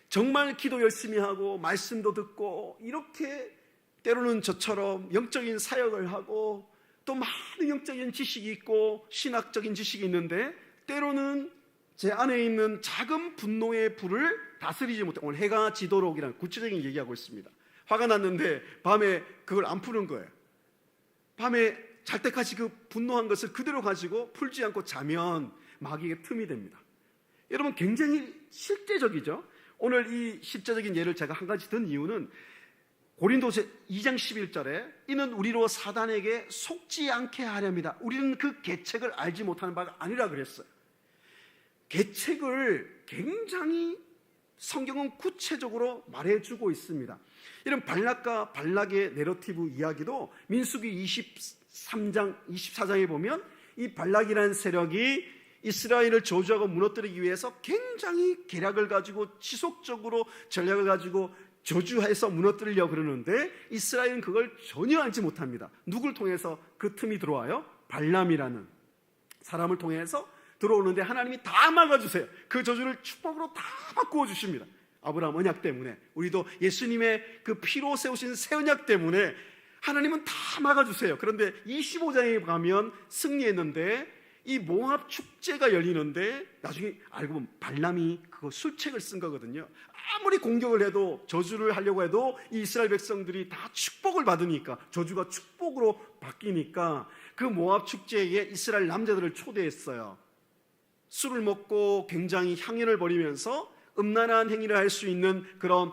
정말 기도 열심히 하고 말씀도 듣고 이렇게 때로는 저처럼 영적인 사역을 하고 또 많은 영적인 지식이 있고 신학적인 지식이 있는데 때로는 제 안에 있는 작은 분노의 불을 다스리지 못해 오늘 해가 지도록이라는 구체적인 얘기하고 있습니다. 화가 났는데 밤에 그걸 안 푸는 거예요. 밤에 잘 때까지 그 분노한 것을 그대로 가지고 풀지 않고 자면 마귀에게 틈이 됩니다. 여러분, 굉장히 실제적이죠. 오늘 이 실제적인 예를 제가 한 가지 든 이유는 고린도서 2장 11절에 이는 우리로 사단에게 속지 않게 하렵니다. 우리는 그 계책을 알지 못하는 바가 아니라 그랬어요. 계책을 굉장히 성경은 구체적으로 말해주고 있습니다. 이런 발락과 발락의 내러티브 이야기도 민수기 23장, 24장에 보면 이 발락이라는 세력이 이스라엘을 저주하고 무너뜨리기 위해서 굉장히 계략을 가지고 지속적으로 전략을 가지고 저주해서 무너뜨리려고 그러는데 이스라엘은 그걸 전혀 알지 못합니다. 누굴 통해서 그 틈이 들어와요? 발람이라는 사람을 통해서 들어오는데 하나님이 다 막아주세요. 그 저주를 축복으로 다 바꾸어 주십니다. 아브라함 언약 때문에, 우리도 예수님의 그 피로 세우신 새 언약 때문에 하나님은 다 막아주세요. 그런데 25장에 가면 승리했는데 이 모압 축제가 열리는데 나중에 알고 보면 발람이 그거 술책을 쓴 거거든요. 아무리 공격을 해도, 저주를 하려고 해도 이 이스라엘 백성들이 다 축복을 받으니까, 저주가 축복으로 바뀌니까 그 모압 축제에 이스라엘 남자들을 초대했어요. 술을 먹고 굉장히 향연을 벌이면서 음란한 행위를 할 수 있는 그런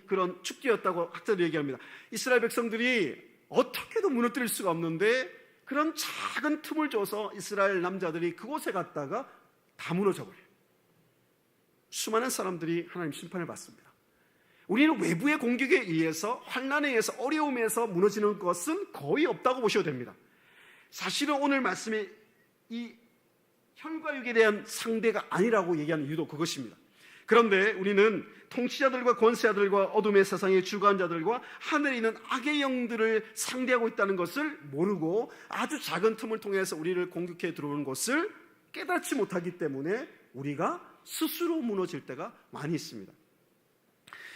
그런 축제였다고 학자들이 얘기합니다. 이스라엘 백성들이 어떻게도 무너뜨릴 수가 없는데 그런 작은 틈을 줘서 이스라엘 남자들이 그곳에 갔다가 다 무너져 버려요. 수많은 사람들이 하나님 심판을 받습니다. 우리는 외부의 공격에 의해서, 환난에 의해서, 어려움에서 무너지는 것은 거의 없다고 보셔도 됩니다. 사실은 오늘 말씀에 이 혈과 육에 대한 상대가 아니라고 얘기하는 이유도 그것입니다. 그런데 우리는 통치자들과 권세자들과 어둠의 세상의 주관자들과 하늘에 있는 악의 영들을 상대하고 있다는 것을 모르고 아주 작은 틈을 통해서 우리를 공격해 들어오는 것을 깨닫지 못하기 때문에 우리가 스스로 무너질 때가 많이 있습니다.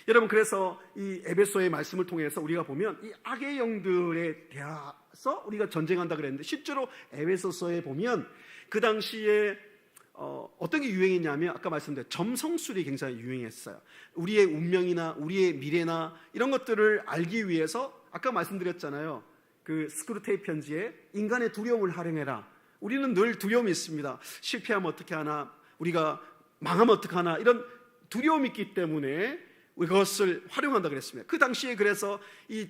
여러분, 그래서 이 에베소의 말씀을 통해서 우리가 보면 이 악의 영들에 대해서 우리가 전쟁한다 그랬는데, 실제로 에베소서에 보면 그 당시에 어떤 게 유행했냐면, 아까 말씀드린 점성술이 굉장히 유행했어요. 우리의 운명이나 우리의 미래나 이런 것들을 알기 위해서, 아까 말씀드렸잖아요, 그 스크루테이프 편지에 인간의 두려움을 활용해라. 우리는 늘 두려움이 있습니다. 실패하면 어떻게 하나, 우리가 망하면 어떻게 하나, 이런 두려움이 있기 때문에 그것을 활용한다 그랬습니다. 그 당시에 그래서 이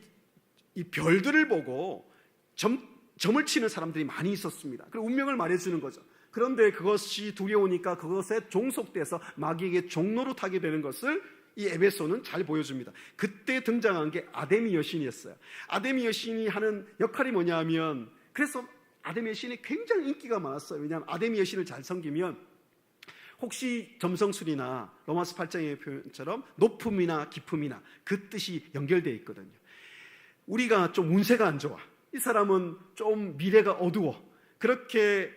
별들을 보고 점을 치는 사람들이 많이 있었습니다. 그리고 운명을 말해주는 거죠. 그런데 그것이 두려우니까 그것에 종속돼서 마귀에게 종노릇하게 되는 것을 이 에베소는 잘 보여줍니다. 그때 등장한 게 아데미 여신이었어요. 아데미 여신이 하는 역할이 뭐냐면, 그래서 아데미 여신이 굉장히 인기가 많았어요. 왜냐하면 아데미 여신을 잘 섬기면 혹시 점성술이나 로마서 8장의 표현처럼 높음이나 깊음이나 그 뜻이 연결되어 있거든요. 우리가 좀 운세가 안 좋아, 이 사람은 좀 미래가 어두워, 그렇게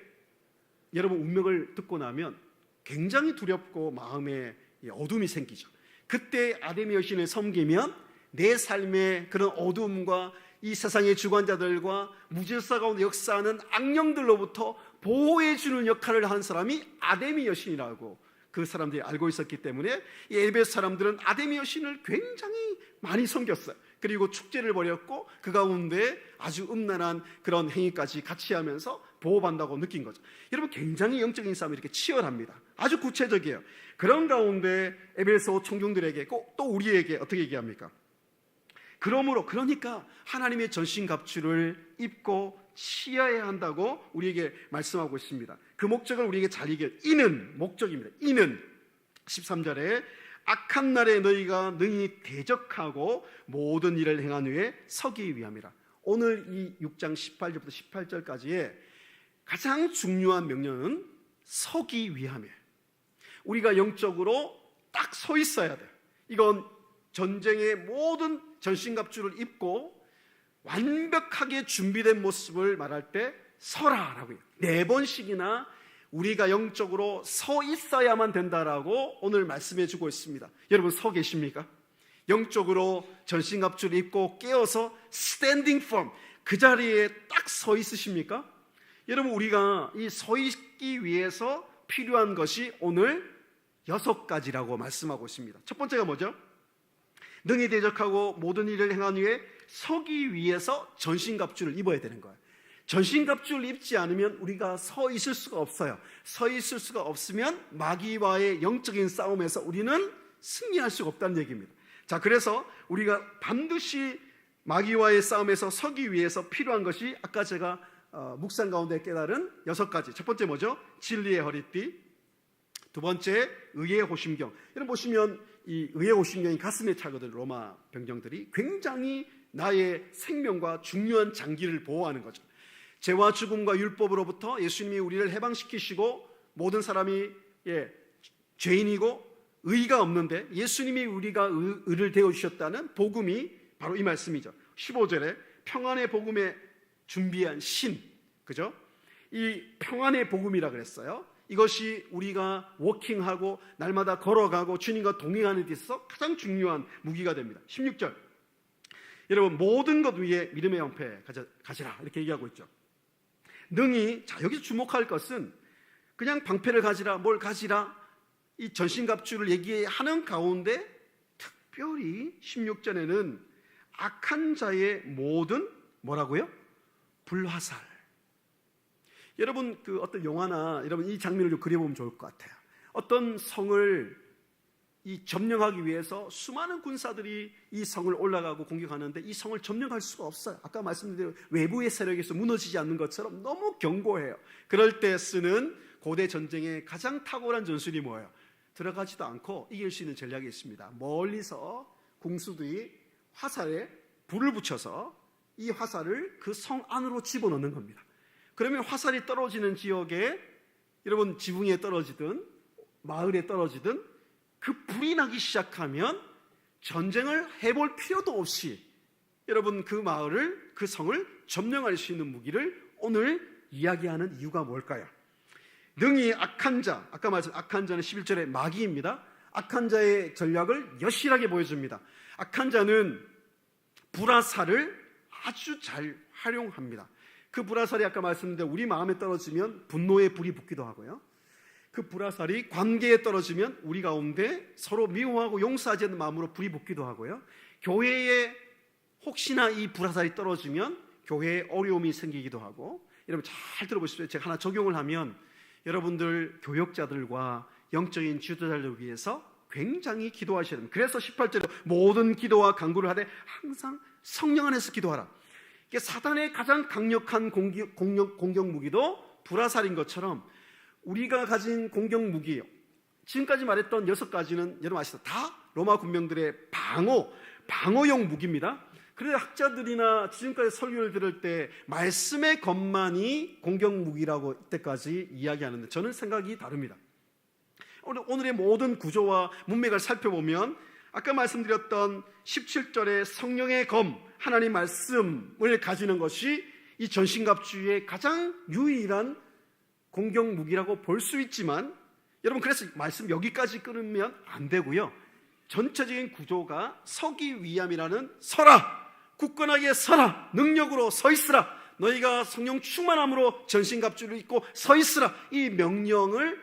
여러분 운명을 듣고 나면 굉장히 두렵고 마음에 어둠이 생기죠. 그때 아데미 여신을 섬기면 내 삶의 그런 어둠과 이 세상의 주관자들과 무질서 가운데 역사하는 악령들로부터 보호해주는 역할을 한 사람이 아데미 여신이라고 그 사람들이 알고 있었기 때문에 이 에베소 사람들은 아데미 여신을 굉장히 많이 섬겼어요. 그리고 축제를 벌였고 그 가운데 아주 음란한 그런 행위까지 같이 하면서 보호받는다고 느낀 거죠. 여러분, 굉장히 영적인 싸움이 이렇게 치열합니다. 아주 구체적이에요. 그런 가운데 에베소 청중들에게, 꼭 또 우리에게 어떻게 얘기합니까? 그러니까 하나님의 전신갑주를 입고 치어야 한다고 우리에게 말씀하고 있습니다. 그 목적을 우리에게 잘 이는 목적입니다. 이는 13절에 악한 날에 너희가 능히 대적하고 모든 일을 행한 후에 서기 위함이라. 오늘 이 6장 18절부터 18절까지의 가장 중요한 명령은 서기 위함이에요. 우리가 영적으로 딱 서 있어야 돼요. 이건 전쟁의 모든 전신갑주를 입고 완벽하게 준비된 모습을 말할 때 서라라고 해요. 4번씩이나 우리가 영적으로 서 있어야만 된다라고 오늘 말씀해 주고 있습니다. 여러분, 서 계십니까? 영적으로 전신갑주를 입고 깨어서 스탠딩 펌, 그 자리에 딱 서 있으십니까? 여러분, 우리가 이 서 있기 위해서 필요한 것이 오늘 6가지라고 말씀하고 있습니다. 첫 번째가 뭐죠? 능히 대적하고 모든 일을 행한 후에 서기 위해서 전신갑주를 입어야 되는 거예요. 전신갑주를 입지 않으면 우리가 서 있을 수가 없어요. 서 있을 수가 없으면 마귀와의 영적인 싸움에서 우리는 승리할 수가 없다는 얘기입니다. 자, 그래서 우리가 반드시 마귀와의 싸움에서 서기 위해서 필요한 것이 아까 제가 묵상 가운데 깨달은 6가지. 첫 번째 뭐죠? 진리의 허리띠. 두 번째 의의 호심경. 여러분 보시면 이 의의 호심경이 가슴에 차거든. 로마 병정들이 굉장히 나의 생명과 중요한 장기를 보호하는 거죠. 죄와 죽음과 율법으로부터 예수님이 우리를 해방시키시고 모든 사람이 죄인이고 의가 없는데 예수님이 우리가 의를 되어주셨다는 복음이 바로 이 말씀이죠. 15절에 평안의 복음에 준비한 신, 그죠? 이 평안의 복음이라 그랬어요. 이것이 우리가 워킹하고 날마다 걸어가고 주님과 동행하는 데 있어서 가장 중요한 무기가 됩니다. 16절, 여러분 모든 것 위에 믿음의 방패 가지라 이렇게 얘기하고 있죠. 능히, 자 여기서 주목할 것은 그냥 방패를 가지라, 뭘 가지라, 이 전신갑주를 얘기하는 가운데 특별히 16절에는 악한 자의 모든 뭐라고요? 불화살. 여러분 그 어떤 영화나 여러분 이 장면을 좀 그려보면 좋을 것 같아요. 어떤 성을 이 점령하기 위해서 수많은 군사들이 이 성을 올라가고 공격하는데 이 성을 점령할 수가 없어요. 아까 말씀드린 대로 외부의 세력에서 무너지지 않는 것처럼 너무 견고해요. 그럴 때 쓰는 고대 전쟁의 가장 탁월한 전술이 뭐예요? 들어가지도 않고 이길 수 있는 전략이 있습니다. 멀리서 궁수들이 화살에 불을 붙여서 이 화살을 그 성 안으로 집어넣는 겁니다. 그러면 화살이 떨어지는 지역에 여러분 지붕에 떨어지든 마을에 떨어지든 그 불이 나기 시작하면 전쟁을 해볼 필요도 없이 여러분 그 마을을, 그 성을 점령할 수 있는 무기를 오늘 이야기하는 이유가 뭘까요? 능히 악한 자, 아까 말씀 악한 자는 11절에 마귀입니다. 악한 자의 전략을 여실하게 보여줍니다. 악한 자는 불화살을 아주 잘 활용합니다. 그 불화살이 아까 말씀드린 대로 우리 마음에 떨어지면 분노의 불이 붙기도 하고요. 그 불화살이 관계에 떨어지면 우리 가운데 서로 미워하고 용서하지 않는 마음으로 불이 붙기도 하고요. 교회에 혹시나 이 불화살이 떨어지면 교회에 어려움이 생기기도 하고, 여러분 잘 들어보십시오. 제가 하나 적용을 하면 여러분들 교역자들과 영적인 지도자들을 위해서 굉장히 기도하셔야 됩니다. 그래서 18절에 모든 기도와 간구를 하되 항상 성령 안에서 기도하라. 이게 사단의 가장 강력한 공격 무기도 불화살인 것처럼 우리가 가진 공격 무기, 지금까지 말했던 6가지는 여러분 아시죠? 다 로마 군병들의 방어용 무기입니다. 그런데 학자들이나 지금까지 설교를 들을 때 말씀의 것만이 공격 무기라고 이때까지 이야기하는데 저는 생각이 다릅니다. 오늘의 모든 구조와 문맥을 살펴보면 아까 말씀드렸던 17절의 성령의 검, 하나님 말씀을 가지는 것이 이 전신갑주의 가장 유일한 공격 무기라고 볼 수 있지만, 여러분 그래서 말씀 여기까지 끊으면 안 되고요. 전체적인 구조가 서기 위함이라는 서라, 굳건하게 서라, 능력으로 서 있으라, 너희가 성령 충만함으로 전신갑주를 입고 서 있으라, 이 명령을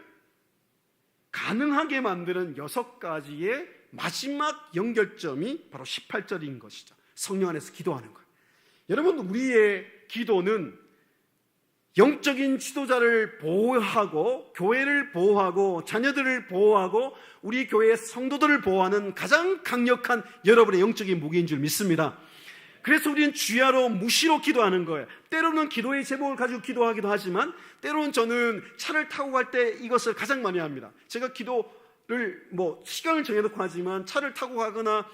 가능하게 만드는 6가지의 마지막 연결점이 바로 18절인 것이죠. 성령 안에서 기도하는 것. 여러분 우리의 기도는 영적인 지도자를 보호하고 교회를 보호하고 자녀들을 보호하고 우리 교회의 성도들을 보호하는 가장 강력한 여러분의 영적인 무기인 줄 믿습니다. 그래서 우리는 주야로 무시로 기도하는 거예요. 때로는 기도의 제목을 가지고 기도하기도 하지만 때로는 저는 차를 타고 갈 때 이것을 가장 많이 합니다. 제가 기도를 시간을 정해놓고 하지만 차를 타고 가거나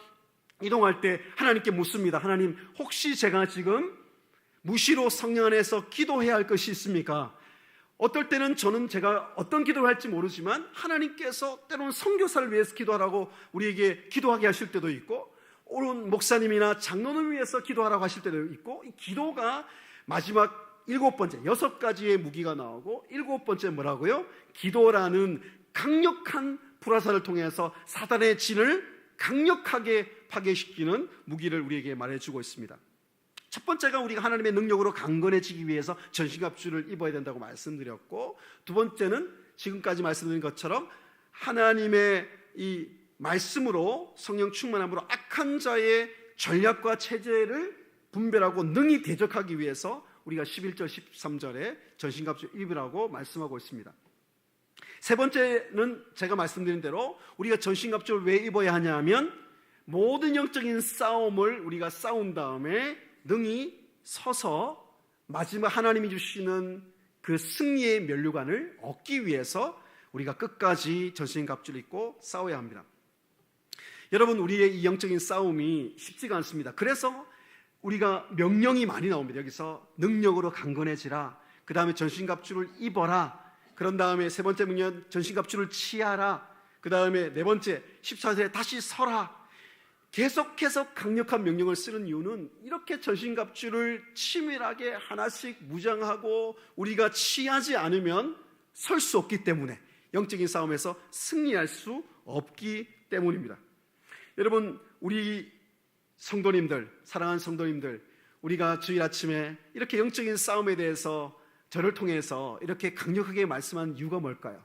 이동할 때 하나님께 묻습니다. 하나님, 혹시 제가 지금 무시로 성령 안에서 기도해야 할 것이 있습니까? 어떨 때는 저는 제가 어떤 기도를 할지 모르지만 하나님께서 때로는 선교사를 위해서 기도하라고 우리에게 기도하게 하실 때도 있고, 오른 목사님이나 장로를 위해서 기도하라고 하실 때도 있고, 이 기도가 마지막 7번째 6가지의 무기가 나오고 7번째 뭐라고요? 기도라는 강력한 불화살을 통해서 사단의 진을 강력하게 파괴시키는 무기를 우리에게 말해주고 있습니다. 첫 번째가 우리가 하나님의 능력으로 강건해지기 위해서 전신갑주를 입어야 된다고 말씀드렸고, 두 번째는 지금까지 말씀드린 것처럼 하나님의 이 말씀으로 성령 충만함으로 악한 자의 전략과 체제를 분별하고 능히 대적하기 위해서 우리가 11절 13절에 전신갑주 입으라고 말씀하고 있습니다. 세 번째는 제가 말씀드린 대로 우리가 전신갑주를 왜 입어야 하냐 하면 모든 영적인 싸움을 우리가 싸운 다음에 능히 서서 마지막 하나님이 주시는 그 승리의 면류관을 얻기 위해서 우리가 끝까지 전신갑주를 입고 싸워야 합니다. 여러분, 우리의 이 영적인 싸움이 쉽지가 않습니다. 그래서 우리가 명령이 많이 나옵니다. 여기서 능력으로 강건해지라, 그 다음에 전신갑주를 입어라, 그런 다음에 세 번째 명령 전신갑주를 취하라, 그 다음에 네 번째 14절에 다시 서라. 계속해서 강력한 명령을 쓰는 이유는 이렇게 전신갑주를 치밀하게 하나씩 무장하고 우리가 취하지 않으면 설 수 없기 때문에, 영적인 싸움에서 승리할 수 없기 때문입니다. 여러분, 우리 성도님들, 사랑하는 성도님들, 우리가 주일 아침에 이렇게 영적인 싸움에 대해서 저를 통해서 이렇게 강력하게 말씀한 이유가 뭘까요?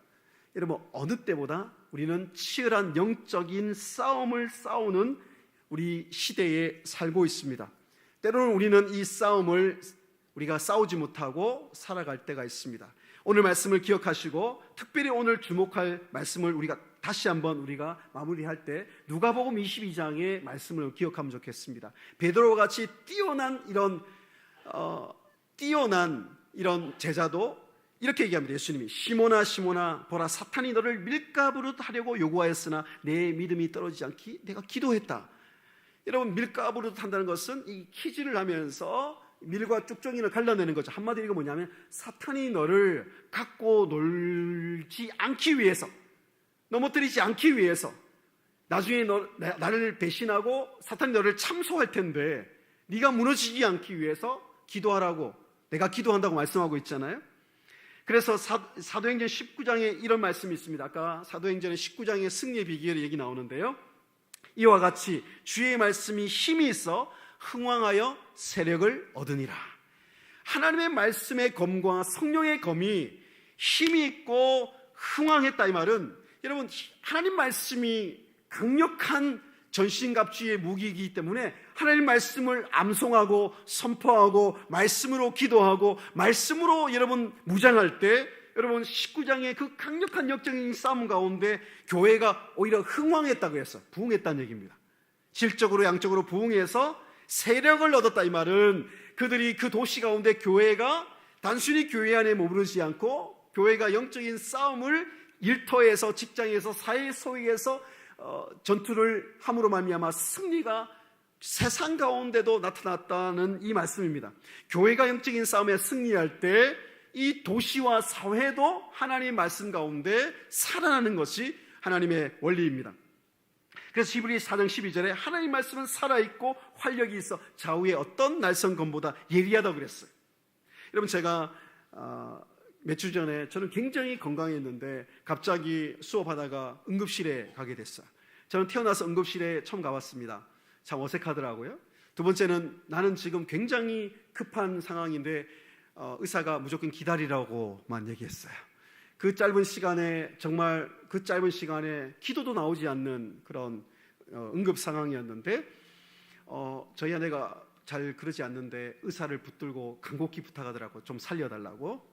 여러분, 어느 때보다 우리는 치열한 영적인 싸움을 싸우는 우리 시대에 살고 있습니다. 때로는 우리는 이 싸움을 우리가 싸우지 못하고 살아갈 때가 있습니다. 오늘 말씀을 기억하시고 특별히 오늘 주목할 말씀을 우리가 다시 한번 우리가 마무리할 때 누가복음 22장의 말씀을 기억하면 좋겠습니다. 베드로와 같이 뛰어난 이런 제자도 이렇게 얘기합니다. 예수님이 시몬아 시몬아 보라, 사탄이 너를 밀가부로 하려고 요구하였으나 내 믿음이 떨어지지 않기 내가 기도했다. 여러분, 밀가부로 한다는 것은 이 키즈를 하면서 밀과 쭉정이를 갈라내는 거죠. 한마디로 이거 뭐냐면 사탄이 너를 갖고 놀지 않기 위해서, 넘어뜨리지 않기 위해서, 나중에 나를 배신하고 사탄이 너를 참소할 텐데 네가 무너지지 않기 위해서 기도하라고 내가 기도한다고 말씀하고 있잖아요. 그래서 사도행전 19장에 이런 말씀이 있습니다. 아까 사도행전 19장의 승리의 비결 얘기 나오는데요, 이와 같이 주의 말씀이 힘이 있어 흥왕하여 세력을 얻으니라. 하나님의 말씀의 검과 성령의 검이 힘이 있고 흥왕했다, 이 말은 여러분, 하나님 말씀이 강력한 전신갑주의 무기이기 때문에 하나님 말씀을 암송하고 선포하고 말씀으로 기도하고 말씀으로 여러분 무장할 때, 여러분 19장의 그 강력한 역적인 싸움 가운데 교회가 오히려 흥왕했다고 해서 부흥했다는 얘기입니다. 질적으로 양적으로 부흥해서 세력을 얻었다, 이 말은 그들이 그 도시 가운데 교회가 단순히 교회 안에 머무르지 않고 교회가 영적인 싸움을 일터에서, 직장에서, 사회 소위에서 전투를 함으로 말미암아 승리가 세상 가운데도 나타났다는 이 말씀입니다. 교회가 영적인 싸움에 승리할 때 이 도시와 사회도 하나님의 말씀 가운데 살아나는 것이 하나님의 원리입니다. 그래서 히브리 4장 12절에 하나님 말씀은 살아있고 활력이 있어 좌우의 어떤 날성검보다 예리하다고 그랬어요. 여러분, 제가 몇 주 전에 저는 굉장히 건강했는데 갑자기 수업하다가 응급실에 가게 됐어요. 저는 태어나서 응급실에 처음 가봤습니다. 참 어색하더라고요. 두 번째는 나는 지금 굉장히 급한 상황인데 의사가 무조건 기다리라고만 얘기했어요. 그 짧은 시간에, 정말 그 짧은 시간에 기도도 나오지 않는 그런 응급 상황이었는데 저희 아내가 잘 그러지 않는데 의사를 붙들고 간곡히 부탁하더라고요. 좀 살려달라고.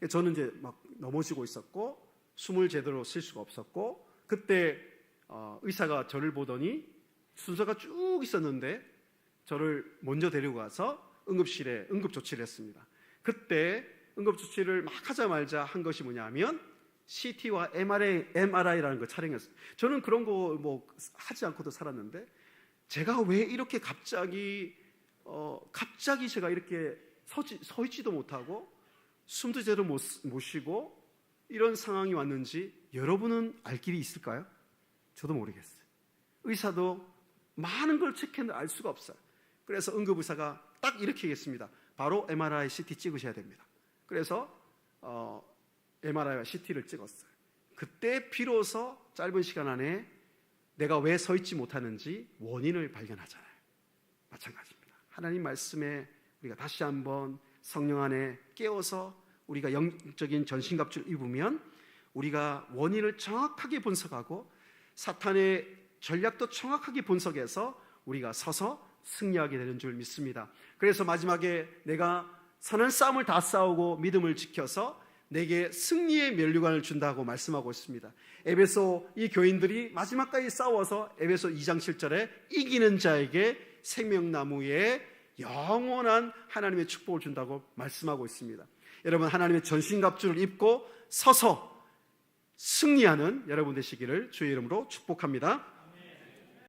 저는 이제 막 넘어지고 있었고 숨을 제대로 쉴 수가 없었고, 그때 의사가 저를 보더니 순서가 쭉 있었는데 저를 먼저 데리고 가서 응급실에 응급조치를 했습니다. 그때 응급조치를 막 하자마자 한 것이 뭐냐면 CT와 MRI라는 걸 촬영했어요. 저는 그런 거 뭐 하지 않고도 살았는데 제가 왜 이렇게 갑자기 제가 이렇게 서 있지도 못하고 숨도 제대로 못 쉬고 이런 상황이 왔는지 여러분은 알 길이 있을까요? 저도 모르겠어요. 의사도 많은 걸 체크했는데 알 수가 없어요. 그래서 응급의사가 딱 이렇게 얘기했습니다. 바로 MRI, CT 찍으셔야 됩니다. 그래서 MRI와 CT를 찍었어요. 그때 비로소 짧은 시간 안에 내가 왜 서 있지 못하는지 원인을 발견하잖아요. 마찬가지입니다. 하나님 말씀에 우리가 다시 한번 성령 안에 깨워서 우리가 영적인 전신갑주를 입으면 우리가 원인을 정확하게 분석하고 사탄의 전략도 정확하게 분석해서 우리가 서서 승리하게 되는 줄 믿습니다. 그래서 마지막에 내가 선한 싸움을 다 싸우고 믿음을 지켜서 내게 승리의 면류관을 준다고 말씀하고 있습니다. 에베소 이 교인들이 마지막까지 싸워서 에베소 2장 7절에 이기는 자에게 생명나무의 영원한 하나님의 축복을 준다고 말씀하고 있습니다. 여러분, 하나님의 전신갑주를 입고 서서 승리하는 여러분 되시기를 주의 이름으로 축복합니다.